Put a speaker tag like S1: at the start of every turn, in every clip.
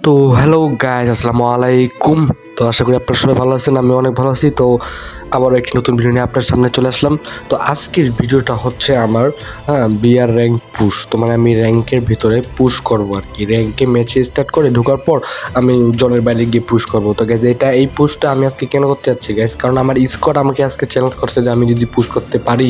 S1: তো hello guys, আসসালামু আলাইকুম। তো আশা করি আপনারা সবাই ভালো আছেন, আমি অনেক ভালো আছি। তো আবারও একটি নতুন ভিডিও নিয়ে আপনার সামনে চলে আসলাম। তো আজকের ভিডিওটা হচ্ছে আমার বিয়ার র্যাঙ্ক পুশ। তো মানে আমি র্যাঙ্কের ভিতরে পুশ করবো আর কি, র্যাঙ্কে ম্যাচে স্টার্ট করে ঢোকার পর আমি জনের বাইরে গিয়ে পুশ করবো। তো গ্যাস এই পুশটা আমি আজকে কেন করতে যাচ্ছি গ্যাস, কারণ আমার স্কোয়াড আমাকে আজকে চ্যালেঞ্জ করছে যে আমি যদি পুশ করতে পারি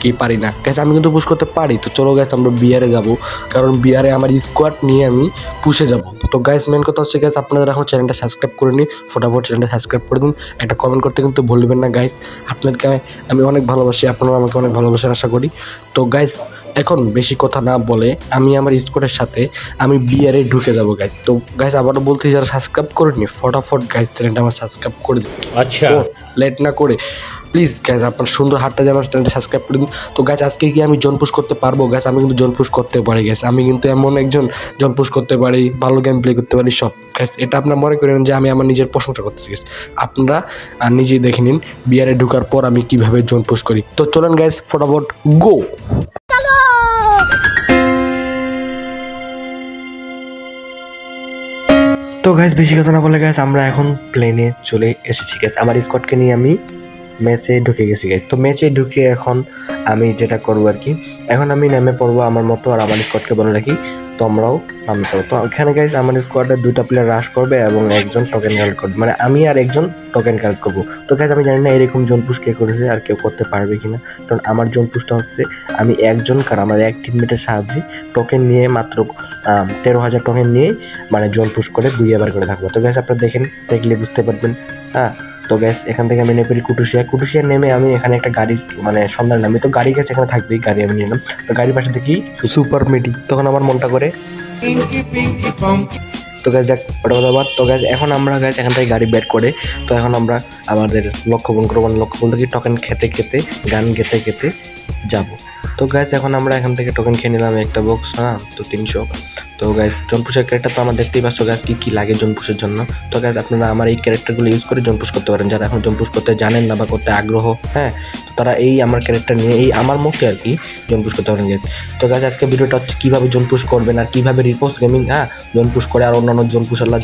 S1: কি পারি না। গ্যাস আমি কিন্তু পুশ করতে পারি। তো চলো গ্যাস আমরা বিয়ারে যাব, কারণ বিয়ারে আমার স্কোয়াড নিয়ে আমি পুশে যাব। তো গাইস মেন কথা হচ্ছে গাইস, আপনারা এখন চ্যানেলটা সাবস্ক্রাইব করে নিন, ফটাফট চ্যানেলটা সাবস্ক্রাইব করে দিন, একটা কমেন্ট করতে কিন্তু ভুলবেন না গাইস। আপনাদেরকে আমি অনেক ভালোবাসি, আপনারা আমাকে অনেক ভালোবাসার আশা করি। তো গাইস এখন বেশি কথা না বলে আমি আমার স্কোয়াডের সাথে আমি বিয়ারে ঢুকে যাব গাইস। তো গাইস আবারও বলতে, যারা সাবস্ক্রাইব করেনি ফটাফট গাইস চ্যানেলটা আমার সাবস্ক্রাইব করে দিন।
S2: আচ্ছা,
S1: লেট না করে প্লিজ গাইজ আপনার সুন্দর হাতটা দিয়ে আমার চ্যানেলটা সাবস্ক্রাইব করে দিন। তো গাইজ আজকে কি আমি জন পুশ করতে পারবো গাইজ? আমি কিন্তু জন পুশ করতে পারি গাইজ, আমি কিন্তু এমন একজন জন পুশ করতে পারি, ভালো গেম প্লে করতে পারি সব গাইজ। এটা আপনারা মনে করেন যে আমি আমার নিজের প্রশংসা করতেছি গাইজ, আপনারা নিজেই দেখে নিন বিয়ারে ঢোকার পর আমি কিভাবে জন পুশ করি। তো চলেন গাইজ ফটাফট গো। তো গাইজ বেশি কথা না বলে গাইজ আমরা এখন প্লেনে চলে এসেছি গাইজ, আমার স্কোয়াডকে নিয়ে আমি ম্যাচে ঢুকে গেছি গাইজ। তো ম্যাচে ঢুকে এখন আমি যেটা করবো আর কি, এখন আমি নেমে পড়বো আমার মতো, আর আমার স্কোয়াডকে বলে রাখি তোমরাও নামে পড়ো। তো এখানে গাইজ আমার স্কোয়াডে 2টা প্লেয়ার রাশ করবে এবং একজন টোকেন কালেক্ট করবে, মানে আমি আর একজন টোকেন কালেক্ট করবো। তো গাইজ আমি জানি না এরকম জোন পুশ কে করেছে আর কেউ করতে পারবে কিনা, কারণ আমার জোন পুশটা হচ্ছে আমি একজন কার আমার এক টিমমেটের সাহায্যে টোকেন নিয়ে মাত্র 13,000 টোকেন নিয়ে মানে জোন পুশ করে 2 বার করে থাকবো। তো গাইজ আপনারা দেখলে বুঝতে পারবেন। তো গ্যাস এখান থেকে আমি নেমে পড়ি কুটুশিয়া নেমে আমি এখানে একটা গাড়ির মানে সন্ধান নামি। তো গাড়ি গ্যাস এখানে থাকবেই, গাড়ি আমি নিলাম। তো গাড়ির পাশে দেখি সুপার মেডি, তখন আমার মনটা করে তো গ্যাস দেখ ওটা কথা বাদ। তো গ্যাস এখন আমরা গ্যাস এখান থেকে গাড়ি বের করে, তো এখন আমরা আমাদের লক্ষ্য বলতে কি টোকেন খেতে গান গেতে যাবো। তো গ্যাস এখন আমরা এখান থেকে টোকেন খেয়ে নিলাম একটা বক্স, তো 300। তো গাইজ জনপুষের ক্যারেক্টার তো আমার দেখতেই পাচ্ছ গাছ কী লাগে জনপুষের জন্য। তো গাইজ আপনারা আমার এই ক্যারেক্টারগুলো ইউজ করে জনপুষ করতে পারেন, যারা এখন জনপুষ করতে জানেন না বা করতে আগ্রহ, তো তারা এই আমার ক্যারেক্টার নিয়ে এই আমার মতো আর কি জনপুষ করতে পারেন গাইজ। তো গাইজ আজকে ভিডিওটা হচ্ছে কীভাবে জনপুষ করবেন আর কীভাবে রিপোস্ট গেমিং জনপুষ করে আর অন্যান্য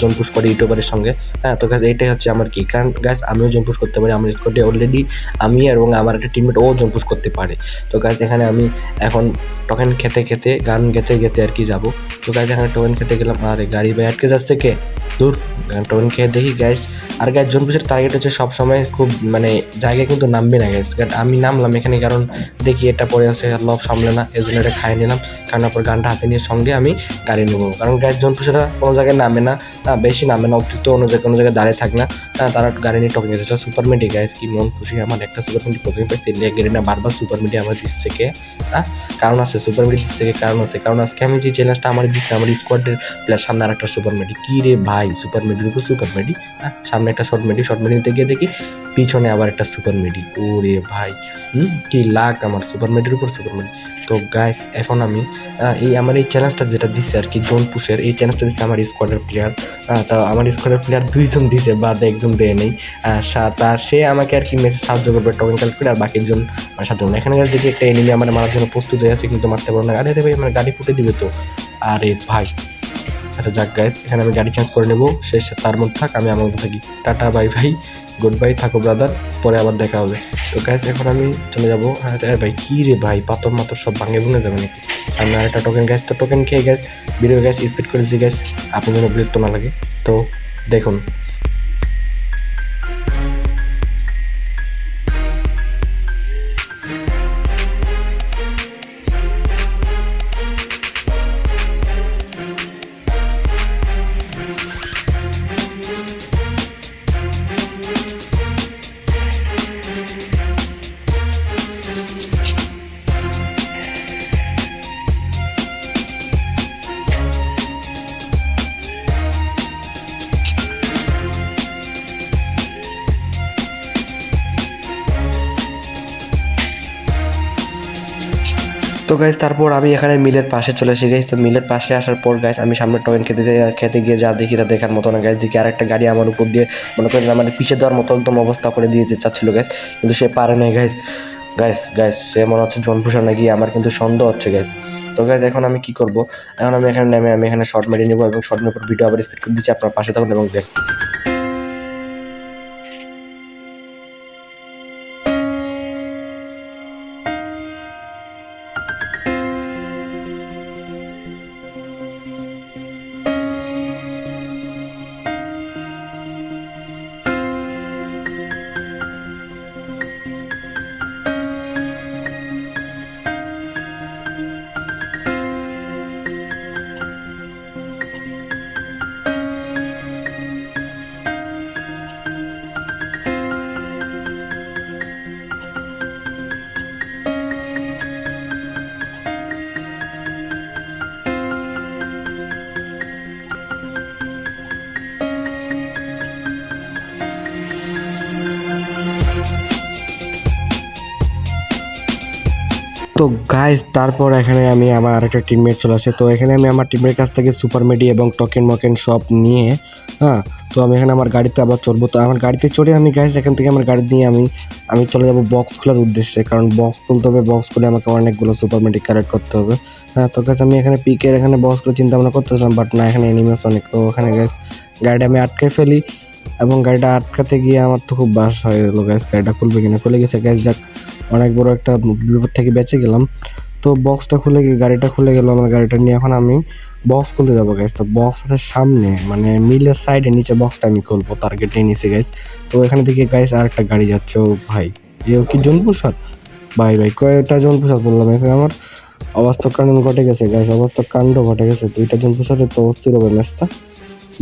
S1: জনপুষ করে ইউটিউবারের সঙ্গে। তো গাইজ এইটাই হচ্ছে আমার কি, কারণ গাইজ আমিও জনপুষ করতে পারি, আমার স্কোয়াডে অলরেডি আমি এবং আমার একটা টিমমেট ও জনপুষ করতে পারে। তো গাইজ এখানে আমি এখন টোকেন খেতে গান গেতে আর কি যাবো। তো গাইজ এখানে টোকেন খেতে গেলাম, আর গাড়ি ভাই আটকে যাচ্ছে কে দূর। টোকেন খেয়ে দেখি গ্যাস, আর গ্যাস জনপুষের টার্গেট হচ্ছে সবসময় খুব মানে জায়গায় কিন্তু নামবে না গ্যাস। আমি নামলাম এখানে, কারণ দেখি এটা পড়ে আছে লব সামলে না, এই জন্য এটা খাইয়ে নিলাম। কারণ তারপর গানটা হাতে নিয়ে সঙ্গে আমি গাড়ি নেবো, কারণ গ্যাস জনপুষেরা কোনো জায়গায় নামে না, বেশি নামে না, অতিরিক্ত কোনো জায়গায় দাঁড়িয়ে থাকে না, তারা গাড়ি নিয়ে টোকেন দিচ্ছে। সুপার মিডি গ্যাস কি মন খুশি, আমার একটা সুপার মিডি প্রথমে পাইছে, গেড়ে না বারবার সুপার মিডি আমার দিচ্ছে কে কারণ আছে, সুপার মিডি দিচ্ছে কারণ আছে, কারণ আজকে আমি যে চ্যালেঞ্জটা আমার দিচ্ছে আমার স্কোয়াডের প্লেয়ার সামনে আর একটা সুপার মেডি। কি রে ভাই, সুপার মেডির উপর সুপার মেডি, সামনে একটা শর্ট মেডি নিতে গিয়ে দেখি পিছনে আবার একটা সুপার মেডি। ওরে ভাই কি লাক আমার সুপার মেডির উপর সুপার মেডি। তো গাইস এখন আমি এই আমার এই চ্যালেঞ্জটা যেটা দিচ্ছে আর কি জোন পুশের, এই চ্যালেঞ্জটা দিচ্ছে আমার স্কোয়াডের প্লেয়ার। তা আমার স্কোয়াডের প্লেয়ার 2জন দিছে, বাদ একজন দেয় নেই। তার সে আমাকে আর কি মেসে সাহায্য করবে টোকেন কালেক্ট করে, আর বাকিজন সাহায্য করবে। এখানে দেখি একটা এনিমি আমার মারার জন্য প্রস্তুত হয়ে আছে, কিন্তু মারতে পারবো না। আরে ভাই আমার গাড়ি ফুটে দিবে তো, আরে ভাই। আচ্ছা যাক গাইস, এখানে আমি গাড়ি চেঞ্জ করে নেবো, শেষ তার মধ্যে থাক, আমি আমার মধ্যে থাকি। টাটা বাই ভাই, গুড বাই, থাকো ব্রাদার, পরে আবার দেখা হবে। তো গাইস এখন আমি চলে যাবো। হ্যাঁ ভাই কী রে ভাই, পাথর মাথর সব ভাঙে ভুঙে যাবে নাকি? আমি আর একটা টোকেন গ্যাস, তো টোকেন খেয়ে গ্যাস ভিডিও গ্যাস স্পিড করেছি গ্যাস, আপনার জন্য বিরক্ত না লাগে। তো দেখুন তো গাইজ তারপর আমি এখানে মিলের পাশে চলে এসে গেছি। তো মিলের পাশে আসার পর গাইজ আমি সামনে টোকেন খেতে গিয়ে যা দেখি তা দেখার মতো না গাইজ। দেখি আর একটা গাড়ি আমার উপর দিয়ে মনে করেন আমার পিছিয়ে দেওয়ার মতো একদম অবস্থা করে দিয়েছে চাচ্ছিল গাইজ, কিন্তু সে পারে নাই গাইজ। সে মনে হচ্ছে জনপুষা নাকি, আমার কিন্তু সন্দেহ হচ্ছে গাইজ। তো গাইজ এখন আমি কি করব, এখন আমি এখানে নেমে আমি এখানে শর্ট মেরে নেবো এবং শর্ট মেরে ভিডিও আবার স্পিড করে দিচ্ছি। আপনার পাশে থাকুন এবং দেখ। তো গাইজ তারপর এখানে আমি আমার আরেকটা টিমমেট চলে আসে। তো এখানে আমি আমার টিমের কাছ থেকে সুপার মেডি এবং টোকেন মকেন সব নিয়ে তো আমি এখানে আমার গাড়িতে আবার চড়বো। তো আমার গাড়িতে চড়ে আমি গাইজ এখান থেকে আমার গাড়ি নিয়ে আমি চলে যাবো বক্স খোলার উদ্দেশ্যে, কারণ বক্স খুলতে হবে। বক্স খুলে আমাকে অনেকগুলো সুপার মেডি কালেক্ট করতে হবে। তো গাইজ আমি এখানে পিকের এখানে বক্সগুলো চিন্তা ভাবনা করতেছিলাম, বাট না, এখানে এনিমেস অনেক। তো ওখানে গাইজ গাড়িটা আমি আটকে ফেলি এবং গাড়িটা আটকাতে গিয়ে আমার তো খুব বাস হয়ে গেলো গাইজ, গাড়িটা খুলবে কিনা। খুলে গেছে গাইজ, যাক অনেক বড় একটা বিপদ থেকে বেঁচে গেলাম। তো বক্সটা খুলে গিয়ে গাড়িটা খুলে গেল আমার গাড়িটা নিয়ে। এখন আমি বক্স খুলতে যাবো গাইজ। তো বক্স আছে সামনে, মানে মিলের সাইডে নিচে বক্সটা আমি খুলবো, টার্গেটে নিচে গাইজ। তো এখানে থেকে গাইজ আর একটা গাড়ি যাচ্ছে। ও ভাই, এও কি জনপুষার? ভাই কয়েকটা জনপুষার বললাম, এসে আমার অবাস্তব কাণ্ড ঘটে গেছে গাইজ, অবাস্তব কাণ্ড ঘটে গেছে। দুইটা জনপুষারে তো অস্থির হবে ম্যাচটা,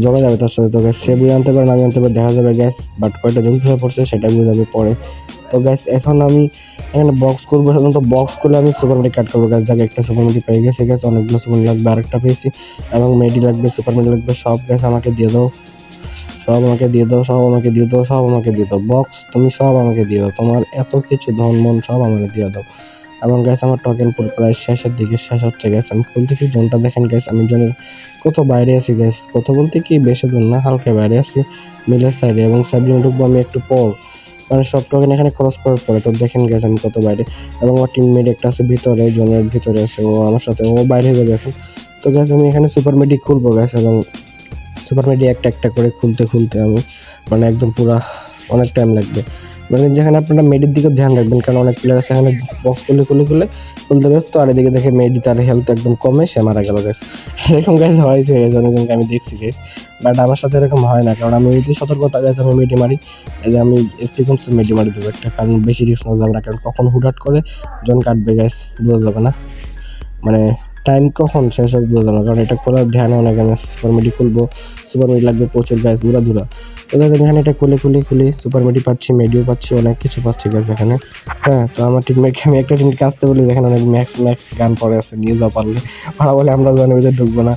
S1: জমা যাবে তার সাথে। তো গ্যাস সে বুঝে আনতে পারে না, আমি আনতে পারে, দেখা যাবে গ্যাস। বাট কয়টা জনপুষার পড়ছে সেটা বুঝে যাবে পরে। তো গ্যাস এখন আমি এখানে বক্স করবো, সাধারণত বক্স করলে আমি সুপার মেডি কাট করবো গ্যাস। যাকে একটা সুপার মেডি পেয়ে গেছে গ্যাস, অনেকগুলো সুপার মেডি লাগবে, আরেকটা পেয়েছি এবং মেডি লাগবে, সুপার মেডি লাগবে, সব গ্যাস আমাকে দিয়ে দাও, সব আমাকে দিয়ে দাও, সব আমাকে দিয়ে দাও, সব আমাকে দিয়ে দাও। বক্স তুমি সব আমাকে দিয়ে দাও, তোমার এত কিছু ধন মন সব আমাকে দিয়ে দাও। এবং গ্যাস আমার টোকেন পুরো প্রায় শেষের দিকে, শেষ হচ্ছে গ্যাস। আমি খুলতেছি জোনটা, দেখেন গ্যাস আমি জোনের কত বাইরে আছি গ্যাস, কত বলতে কি বেশি দূর না, হালকা বাইরে আছি মিলের সাইডে। এবং সাইড জোনে ঢুকবো আমি একটু পর, মানে সব টোকেন এখানে ক্রস করার পরে। তো দেখেন গ্যাস আমি কত বাইরে, এবং আমার টিমমেট একটা আছে ভিতরে, জোনের ভিতরে আছে, ও আমার সাথে, ও বাইরে হয়ে যাবে এখন। তো গ্যাস আমি এখানে সুপার মেডি খুলবো গ্যাস, এবং সুপার মেডি একটা একটা করে খুলতে খুলতে আমি মানে একদম পুরা অনেক টাইম লাগবে। মানে যেখানে আপনারা মেডির দিকে ধ্যান রাখবেন, কারণ অনেক প্লেয়ার আছে এখানে বক্স খুলতে ব্যস্ত, আর এদিকে দেখে মেডি তার হেলথ একদম কমে সে মারা গেল গ্যাস। এরকম গ্যাস হয়েছে গ্যাস, অনেকজনকে আমি দেখছি গ্যাস, বাট আমার সাথে এরকম হয় না, কারণ আমি যদি সতর্কতা গ্যাস আমি মেডি মারি, এই যে আমি এসপি কমসে মেডি মারি দেবো একটা, কারণ বেশি রিস্ক নেওয়া যাবে না, কারণ কখন হুটহাট করে জন কাটবে গ্যাস বোঝা যাবে না, মানে টাইম কখন শেষ হবে বোঝা যাবে না। কারণ এটা করার ধ্যানে অনেক, আমি সুপার মেডি খুলবো, সুপার মেডি লাগবে প্রচুর গ্যাস, ধুরা। তো গ্যাস আমি এখানে এটা খুলে সুপার মেডি পাচ্ছি, মেডিও পাচ্ছি, অনেক কিছু পাচ্ছি গ্যাস এখানে। তো আমার টিমমেটকে আমি একটা টিমকে আসতে বলি, যেখানে অনেক ম্যাক্স গান পরে আছে, নিয়ে যাওয়া পারলে। ওরা বলে আমরা জানি ওদের ঢুকবো না।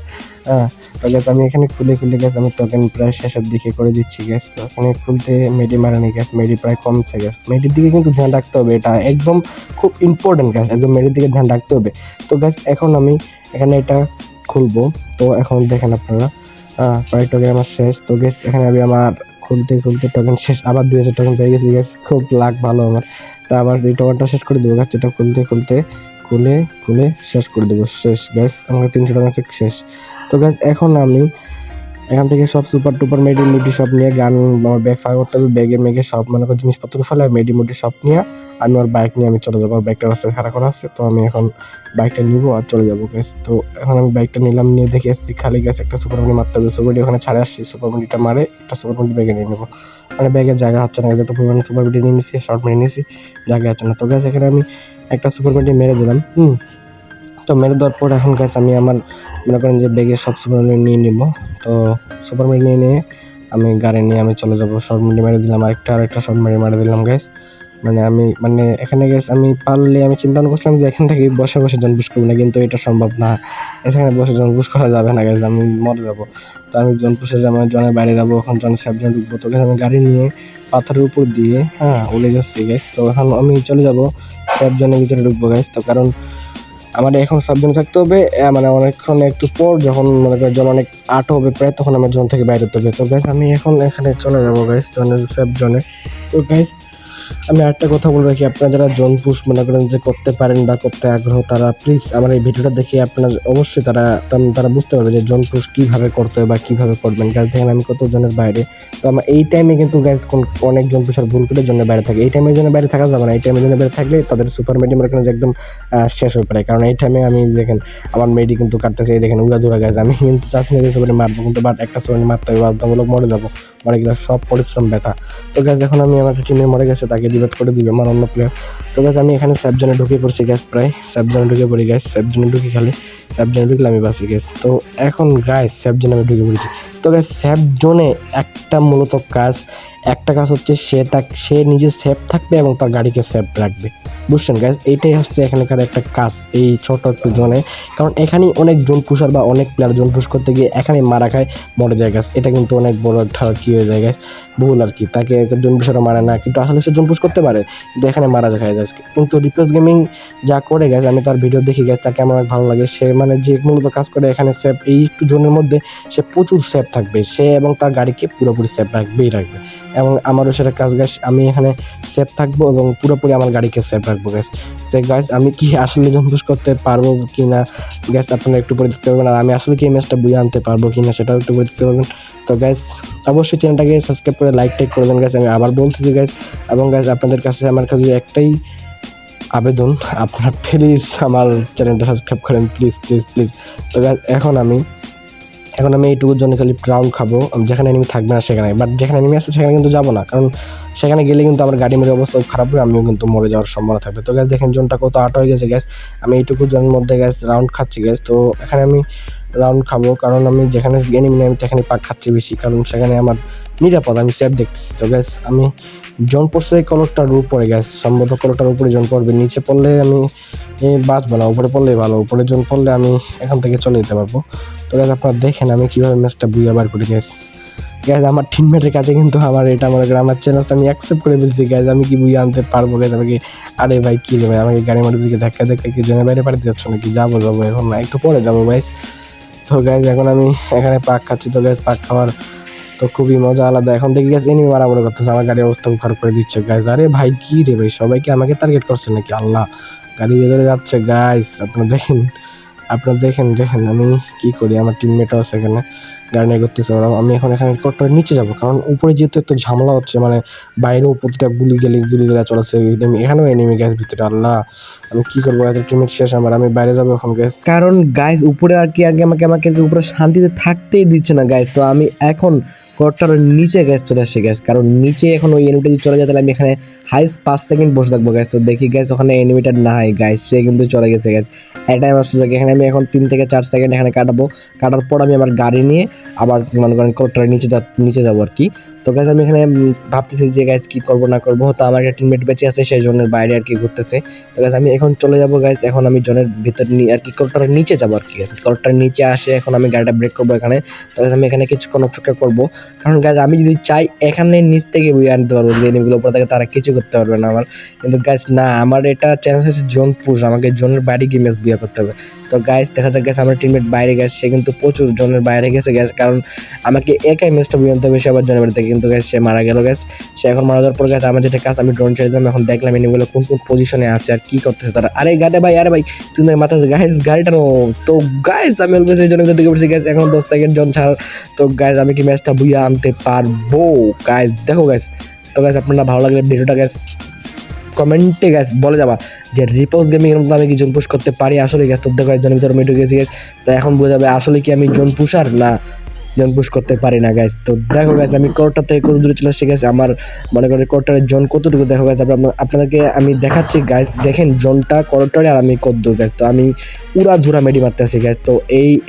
S1: তো গ্যাস আমি এখানে খুলে গ্যাস আমি টোকেন প্রায় শেষের দিকে করে দিচ্ছি গ্যাস। তো এখানে খুলতে মেডি মারানি গ্যাস, মেডি প্রায় কমছে গ্যাস। মেডির দিকে কিন্তু ধ্যান রাখতে হবে, এটা একদম খুব ইম্পর্টেন্ট গ্যাস, একদম মেডির দিকে ধ্যান রাখতে হবে। তো গ্যাস এখন আমি এখানে এটা খুলবো। তো এখন দেখেন আপনারা প্রায় টোকেন আমার শেষ। তো গ্যাস এখানে আমি আমার খুলতে টোকেন শেষ, আবার 2000 টোকেন পেয়ে গেছি গ্যাস, খুব লাক ভালো আমার। তো আবার এই টোকেনটা শেষ করে দেবো গ্যাস, এটা খুলে শেষ করে দেবো, শেষ গ্যাস, আমাকে 300 টাকা শেষ। তো গ্যাস এখন আমি এখান থেকে সব সুপার টুপার মেডি সব নিয়ে গান আমার ব্যাগ ফায়ার করতে হবে, ব্যাগে মেগে সব মনে করো জিনিসপত্র ফেলে মেডি সব নিয়ে আমি আমার বাইক নিয়ে আমি চলে যাবো। আর বাইকটা রাস্তায় খারাপ করা আছে, তো আমি এখন বাইকটা নিবো আর চলে যাবো গ্যাস। তো এখন আমি বাইকটা নিলাম, নিয়ে দেখি এসপি খালি গ্যাস, একটা সুপার মেডি মারতে হবে। সুপার মেডি ওখানে ছাড়ে আসছি, সুপার মেডিটা মারে একটা সুপার মেডি ব্যাগে নিয়ে নেবো, মানে ব্যাগের জায়গা হচ্ছে না, যত পরিমাণে সুপার মেডি নিয়ে নিচ্ছি, শর্ট মেডি নিয়েছি, জায়গা হচ্ছে না। তো গ্যাস এখানে আমি একটা সুপার মেডি মেরে দিলাম। তো মেরে দেওয়ার পর এখন গ্যাস আমি আমার মনে করেন যে ব্যাগে সব সুপার মেডি নিয়ে নিব। তো সুপার মেডি নিয়ে আমি গাড়ি নিয়ে আমি চলে যাবো। শর্ট মেডি মেরে দিলাম, আরেকটা শর্ট মেডি মারে দিলাম গ্যাস। মানে এখানে গ্যাস আমি পারলে আমি চিন্তা করছিলাম যে এখান থেকে বসে জনপুশ করবো না, কিন্তু এটা সম্ভব না, এখানে বসে জনপুশ করা যাবে না গ্যাস, আমি মরে যাবো। তো আমি জনপুষে যাবো, জনের বাইরে যাবো, এখন জনের সেফ জনে ঢুকবো। তো আমি গাড়ি নিয়ে পাথরের উপর দিয়ে উড়ে যাচ্ছি গ্যাস। তো এখন আমি চলে যাবো সেফ জনের ভিতরে ঢুকবো গ্যাস। তো কারণ আমার এখন সাবধানে থাকতে হবে, মানে অনেকক্ষণ একটু পর যখন মনে করেন জন অনেক আট হবে প্রায়, তখন আমার জোন থেকে বাইরে হতে হবে। তো গ্যাস আমি এখন এখানে চলে যাবো গ্যাস জনের সেফ জোনে। তো গ্যাস
S2: আমি আরেকটা কথা বলে রাখি, আপনারা যারা জোন পুশ মনে করেন যে করতে পারেন বা করতে আগ্রহ, তারা প্লিজ আমার এই ভিডিওটা দেখে আপনার অবশ্যই তারা বুঝতে পারবে যে জোন পুশ কীভাবে করতে হয় বা কীভাবে করবেন। গাছ দেখেন আমি কত জনের বাইরে, তো আমার এই টাইমে কিন্তু গাছ অনেক জন পুষার ভুল করে জন্য বাইরে থাকে। এই টাইমের জন্য বাইরে থাকা যাবে না, এই টাইমের জন্য বাইরে থাকলে তাদের সুপার মেডি মনে করেন যে একদম শেষ হয়ে পড়ে। কারণ এই টাইমে আমি দেখেন আমার মেডি কিন্তু কাটতেছে, এই দেখেন উড়াধুরা গাছ। আমি কিন্তু চাচ্ছি না যে সুপারি মারবো, কিন্তু বাট একটা সুপারি মারতে হবে, বাধ্যতামূলক মরে যাবো, মরে গেলে সব পরিশ্রম ব্যথা। তো গাছ এখন আমি আমার টিমে মরে গেছে, তাকে ডিবেট করে দিবে আমার অন্য প্লেয়ার। তো গাছ আমি এখানে সেফ জোনে ঢুকে পড়ছি গ্যাস, প্রায় সেফ জোনে ঢুকে পড়ি গ্যাস, সেফ জোনে ঢুকে খালি সেফ জোনে ঢুকলে আমি বাঁচি গ্যাস। তো এখন গাইস সেফ জোনে আমি ঢুকে পড়েছি। তো গাইস সেফ জোনে একটা মূলত একটা কাজ হচ্ছে সে নিজে সেফ থাকবে এবং তার গাড়িকে সেফ রাখবে, বুঝছেন গাইস? এইটাই হচ্ছে এখানকার একটা কাজ এই ছোট একটু জোনে। কারণ এখানেই অনেক জোন পুষার বা অনেক প্লেয়ার জোন পুশ করতে গিয়ে এখানে মারা খায়, মরে যায় গাছ। এটা কিন্তু অনেক বড় একটা কি হয়ে যায় গাছ, ভুল আর কি। তাকে জোন পুষারও মারে না, কিন্তু আসলে সে জোন পুশ করতে পারে, কিন্তু এখানে মারা যায় গাছ। কিন্তু রিপ্লেস গেমিং যা করে গেছে, আমি তার ভিডিও দেখি গেছে, তাকে আমার ভালো লাগে। সে মানে যে মূলত কাজ করে এখানে সেফ, এই একটু জোনের মধ্যে সে প্রচুর সেফ থাকবে, সে এবং তার গাড়িকে পুরোপুরি সেফ রাখবে। এবং আমারও সেটা কাজ গাছ, আমি এখানে সেফ থাকবো এবং পুরোপুরি আমার গাড়িকে সেফ রাখবো গ্যাস। তো গাইস আমি কি আসলে জম্প করতে পারবো কি না গ্যাস আপনারা একটু পরে দেখতে পারবেন, আর আমি আসলে কি এই ম্যাচটা বুঝে আনতে পারবো কি না সেটাও একটু পরে দেখতে পারবেন। তো গাইস অবশ্যই চ্যানেলটাকে সাবস্ক্রাইব করে লাইক টাইক করবেন গাইস, আমি আবার বলতেছি গাইস। এবং গাইস আপনাদের কাছে আমার কাছে একটাই আবেদন, আপনারা প্লিজ আমার চ্যানেলটা সাবস্ক্রাইব করেন, প্লিজ প্লিজ প্লিজ। তো গাইস এখন আমি এইটুকুর জন্য খালি রাউন্ড খাবো, যেখানে এনিমি থাকবে না সেখানে, বাট যেখানে এনিমি আছে সেখানে কিন্তু যাবো না, কারণ সেখানে গেলে কিন্তু আমার গাড়ি মেরে অবস্থা খারাপ হবে, আমিও কিন্তু মরে যাওয়ার সম্ভাবনা থাকবে। তো গ্যাস দেখেন জোনটা কত আট হয়ে গেছে গ্যাস, আমি এইটুকু জোনের মধ্যে গ্যাস রাউন্ড খাচ্ছি গ্যাস। তো এখানে আমি রাউন্ড খাবো, কারণ আমি যেখানে এনিমি নেই আমি সেখানে পাক খাচ্ছি বেশি, কারণ সেখানে আমার নিরাপদ, আমি সেফ দেখতেছি। তো গ্যাস আমি জোন পড়ছে কলরটার উপরে গ্যাস, সম্ভবত কলরটার উপরে জোন পড়বে, নিচে পড়লে আমি বাঁচবো না, উপরে পড়লেই ভালো, উপরে জোন পড়লে আমি এখান থেকে চলে যেতে পারবো। তো গ্যাস আপনারা দেখেন আমি কীভাবে ম্যাচটা বুঝে বার করি গ্যাস। গ্যাস আমার টিমমেটের কাছে কিন্তু আমার এটা মনে করেন আমার চ্যালেঞ্জটা আমি অ্যাকসেপ্ট করে ফেলছি গ্যাস, আমি কি বুঝে আনতে পারবো গ্যাস আমাকে? আরে ভাই কী রে ভাই, আমাকে গাড়ি মাটির দিকে ধাক্কা কি জেনে বাইরে পাঠাতে যাচ্ছ নাকি? যাবো এখন না, একটু পরে যাবো গাইস। তো গ্যাস এখন আমি এখানে পাক খাচ্ছি। তো গ্যাস পাক খাওয়ার তো খুবই মজা আলাদা। এখন দেখি গ্যাস এনিমি মারামারি করতেছে, আমার গাড়ির অবস্থা খারাপ করে দিচ্ছে গাইস। আরে ভাই কী রে ভাই, সবাইকে আমাকে টার্গেট করছে নাকি? আল্লাহ, গাড়ি ধরে যাচ্ছে গাইস, আপনারা দেখেন আমি কি করি, আমার টিমমেটও আছে এখানে গাড়ি নিয়ে করতেছে ওরা। আমি এখন এখানে কট্টরের নিচে যাবো, কারণ উপরে যেহেতু একটু ঝামেলা হচ্ছে, মানে বাইরেও প্রতিটা গুলি গেলে চলেছে, এখানেও এনিমি গ্যাস ভিতরে। আল্লাহ, আমি কি করবো, এত টিমমেট শেষ আমার, আমি বাইরে যাবো এখন গ্যাস, কারণ গাইস উপরে আর কি আমাকে উপরে শান্তিতে থাকতেই দিচ্ছে না গাইস। তো আমি এখন কট্টরের নিচে গ্যাস চলে আসছে গ্যাস, কারণ নিচে এখন ওই এনিমিটা যদি চলে যায় তাহলে আমি এখানে হাইস্ট 5 সেকেন্ড বসে থাকবো গ্যাস। তো দেখি গ্যাস ওখানে এনিমিটা নাই গ্যাস, সে কিন্তু চলে গেছে গ্যাস। এটাই আমার সুযোগ, এখানে আমি এখন 3 থেকে 4 সেকেন্ড এখানে কাটার পর আমি আমার গাড়ি নিয়ে আবার মনে করেন কট্টরের নিচে যাবো আর কি। তো গ্যাস আমি এখানে ভাবতেছি যে গ্যাস কি করবো না করবো, তো আমার একটা টিমমেট বেঁচে আছে, সেই জনের বাইরে আর কি ঘুরতেছে। তো গ্যাস আমি এখন চলে যাবো গ্যাস, এখন আমি জনের ভিতর আর কি কট্টরের নিচে যাবো আর কি। কট্টরের নিচে আসে এখন আমি গাড়িটা ব্রেক করবো এখানে। তো গ্যাস আমি এখানে কিছুক্ষণ অপেক্ষা করবো, কারণ গ্যাস আমি যদি চাই এখানে নিচ থেকে বইয়ে আনতে পারবো, যে এনিমিগুলো উপর থেকে তারা কিছু করতে পারবে না আমার। কিন্তু গ্যাস না, আমার এটা চ্যালেঞ্জ হচ্ছে জোন পুশ, আমাকে জোনের বাইরে গিয়ে ম্যাচ বিয়ে করতে হবে। তো গাইস দেখা যাক গ্যাস আমার টিমমেট বাইরে গেছে, সে কিন্তু প্রচুর জনের বাইরে গেছে গ্যাস, কারণ আমাকে একাই ম্যাচটা বুঝে আনতে হবে, সে আবার জনের বাড়িতে। কিন্তু গ্যাস সে মারা গেল গ্যাস, সে এখন মারা যাওয়ার পর গ্যাস আমার যেটা কাজ, আমি ড্রোন ছেড়ে দিলাম, এখন দেখলাম এনিমিগুলো কোন পজিশনে আছে আর কি করতেছে তারা। আরে আরে ভাই তুই মাথা গাইস গাড়িটা নো। তো গাইস আমি অলওয়েজ এই জনের দিকে বসে গেছি, এখন 10 সেকেন্ড জন ছাড়। তো গাইস আমি কি ম্যাচটা বুঝে আনতে পারবো গাইস? দেখো গাইস, তো গাইস আপনারা ভালো লাগলে ভিডিওটা গাইস কমেন্টে গ্যাস বলে যাবা যে রিপোজ গেমিং এর মধ্যে আমি কি জোন পুশ করতে পারি আসলে গ্যাস। তো দেখো একজনের ভিতরে মেটে গেছি গ্যাস, তো এখন বোঝা যাবে আসলে কি আমি জোন পুশার না জোন পুশ করতে পারি না গ্যাস। তো দেখো গ্যাস আমি কোর্টার থেকে কত দূরে চলে আসছি গ্যাস, আমার মনে করি কোর্টারের জোন কতটুকু দেখো গ্যাস, আপনাদেরকে আমি দেখাচ্ছি গ্যাস। দেখেন জোনটা কোর্টারে আর আমি কত দূর গ্যাস, তো আমি উড়াধুরা মেডি মারতে আসি গ্যাস। তো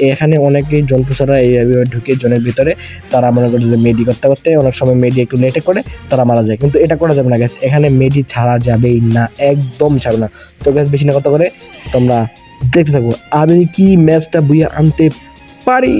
S2: এখানে অনেকেই জোন পুশাররা এইভাবে ঢুকে জোনের ভিতরে, তারা মনে করে যে মেডি করতে করতে অনেক সময় মেডি একটু লেটে করে তারা মারা যায়, কিন্তু এটা করা যাবে না গ্যাস, এখানে মেডি ছাড়া যাবেই না, একদম ছাড়বে না। তো গ্যাস বেশি না কথা করে তোমরা দেখতে থাকো আমি কি ম্যাচটা বুঝে আনতে পারি।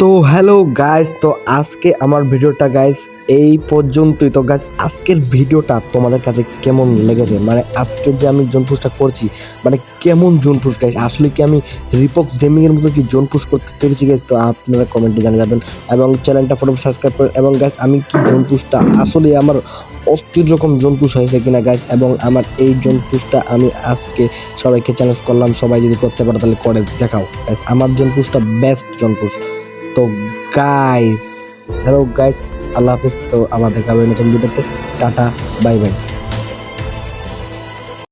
S2: তো হ্যালো গাইস, তো আজকে আমার ভিডিওটা গাইস এই পর্যন্তই। তো গাইস আজকের ভিডিওটা তোমাদের কাছে কেমন লেগেছে, মানে আজকে যে আমি জোন পুশটা করছি মানে কেমন জোন পুশ গাইস, আসলে কি আমি রিপক্স গেমিং এর মতো কি জোন পুশ করতে পেরেছি গাইস? তো আপনারা কমেন্টে জানিয়ে যাবেন এবং চ্যানেলটা ফটো সাবস্ক্রাইব করেন। এবং গাইস আমি কি জোন পুশটা আসলে আমার অস্থির রকম জোন পুশ হয়েছে কিনা গাইস, এবং আমার এই জোন পুশটা আমি আজকে সবাইকে চ্যালেঞ্জ করলাম, সবাই যদি করতে পারে তাহলে করে দেখাও গাইস। আমার জোন পুশটা বেস্ট জোন পুশ। তো গাইস, হ্যালো গাইস, আল্লাহ হাফিজ। তো আমাদের নতুন ভিডিওতে টাটা, বাই বাই।